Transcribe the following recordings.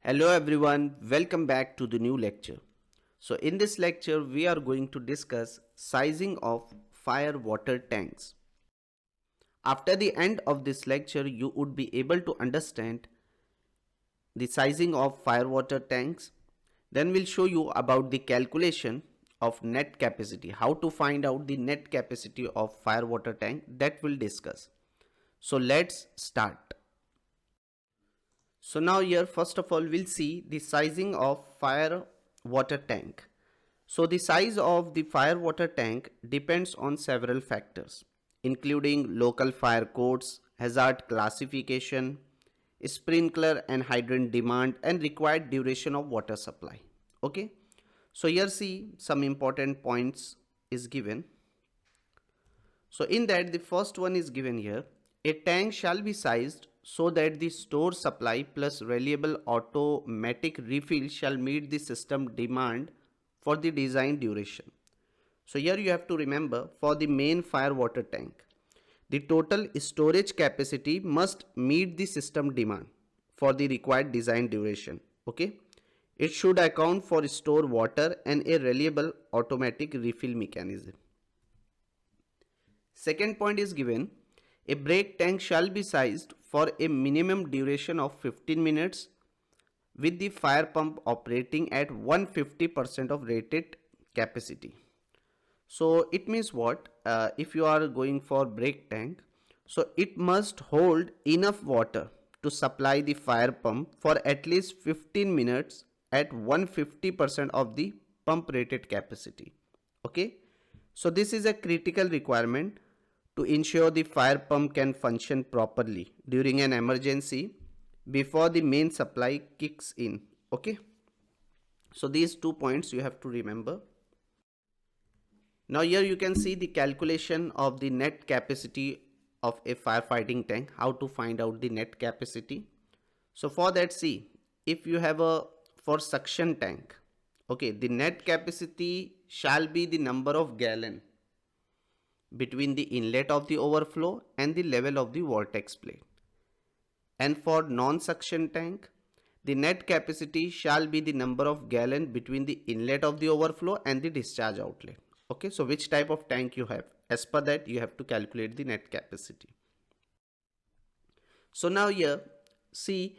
Hello everyone, welcome back to the new lecture. So in this lecture we are going to discuss sizing of fire water tanks. After the end of this lecture you would be able to understand the sizing of fire water tanks. Then we'll show you about the calculation of net capacity, how to find out the net capacity of fire water tank, that we'll discuss. So let's start. So now here first of all we'll see the sizing of fire water tank. So the size of the fire water tank depends on several factors including local fire codes, hazard classification, sprinkler and hydrant demand and required duration of water supply. Okay. So here see some important points is given. So in that the first one is given here. A tank shall be sized so that the store supply plus reliable automatic refill shall meet the system demand for the design duration. So here you have to remember for the main fire water tank, the total storage capacity must meet the system demand for the required design duration. Okay. It should account for store water and a reliable automatic refill mechanism. Second point is given, a brake tank shall be sized for a minimum duration of 15 minutes with the fire pump operating at 150% of rated capacity. So it means what? If you are going for brake tank, so it must hold enough water to supply the fire pump for at least 15 minutes at 150% of the pump rated capacity. Okay. So this is a critical requirement to ensure the fire pump can function properly during an emergency before the main supply kicks in. Okay. So these 2 points you have to remember. Now here you can see the calculation of the net capacity of a firefighting tank, how to find out the net capacity. So for that, see, if you have a for suction tank, okay, the net capacity shall be the number of gallon between the inlet of the overflow and the level of the vortex plate. And for non-suction tank, the net capacity shall be the number of gallon between the inlet of the overflow and the discharge outlet. Okay, so which type of tank you have, as per that you have to calculate the net capacity. So now here see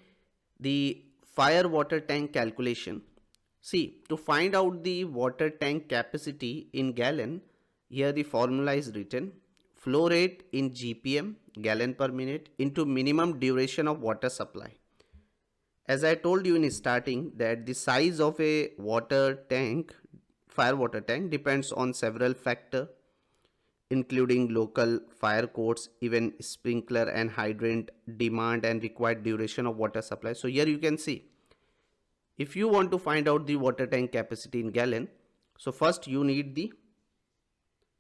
the fire water tank calculation. See, to find out the water tank capacity in gallon, here the formula is written, flow rate in GPM, gallon per minute, into minimum duration of water supply. As I told you in starting that the size of a water tank, fire water tank, depends on several factors including local fire codes, even sprinkler and hydrant demand and required duration of water supply. So here you can see, if you want to find out the water tank capacity in gallon, so first you need the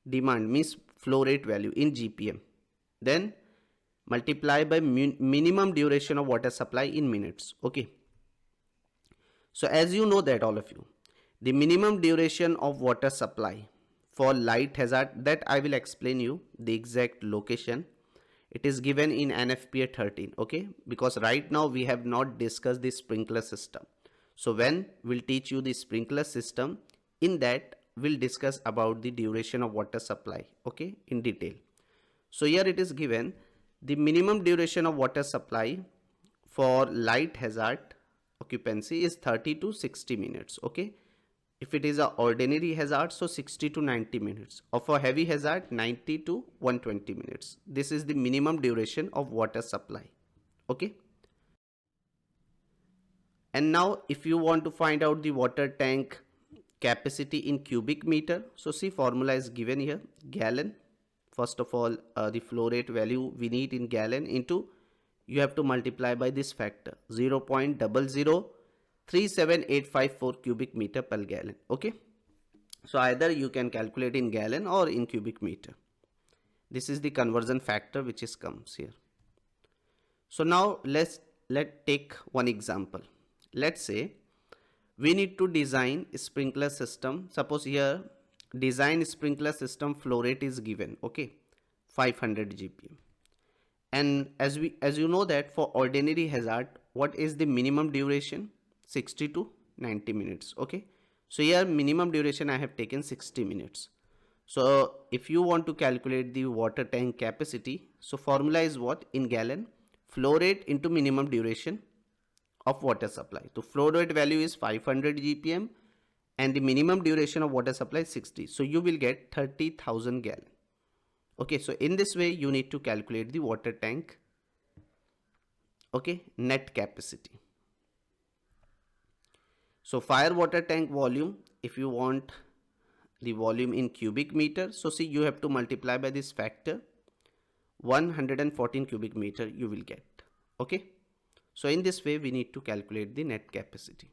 demand, means flow rate value in GPM, then multiply by minimum duration of water supply in minutes. Okay. So as you know that all of you, the minimum duration of water supply for light hazard, that I will explain you the exact location. It is given in NFPA 13. Okay, because right now we have not discussed the sprinkler system. So when we'll teach you the sprinkler system, in that we'll discuss about the duration of water supply, okay, in detail. So here it is given, the minimum duration of water supply for light hazard occupancy is 30 to 60 minutes. Okay. If it is a ordinary hazard, so 60 to 90 minutes, or for heavy hazard 90 to 120 minutes. This is the minimum duration of water supply. Okay. And now if you want to find out the water tank capacity in cubic meter, so see formula is given here, gallon. First of all, the flow rate value we need in gallon into, you have to multiply by this factor 0.0037854 cubic meter per gallon. Okay. So either you can calculate in gallon or in cubic meter. This is the conversion factor which is comes here. So now let's take one example. Let's say we need to design a sprinkler system. Suppose here design sprinkler system flow rate is given, okay, 500 GPM. And as you know that for ordinary hazard, what is the minimum duration? 60 to 90 minutes. Okay, so here minimum duration I have taken 60 minutes. So if you want to calculate the water tank capacity, so formula is what? In gallon, flow rate into minimum duration of water supply. So flow rate value is 500 GPM and the minimum duration of water supply is 60. So you will get 30,000 gallon. Okay, so in this way you need to calculate the water tank, okay, net capacity. So fire water tank volume, if you want the volume in cubic meter, so see, you have to multiply by this factor, 114 cubic meter you will get. Okay, so in this way we need to calculate the net capacity.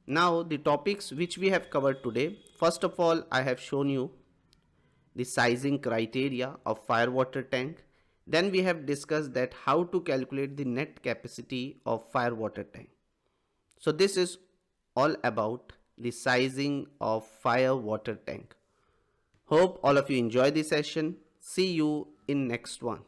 Now the topics which we have covered today, first of all I have shown you the sizing criteria of fire water tank. Then we have discussed that how to calculate the net capacity of fire water tank. So this is all about the sizing of fire water tank. Hope all of you enjoy this session. See you in next one.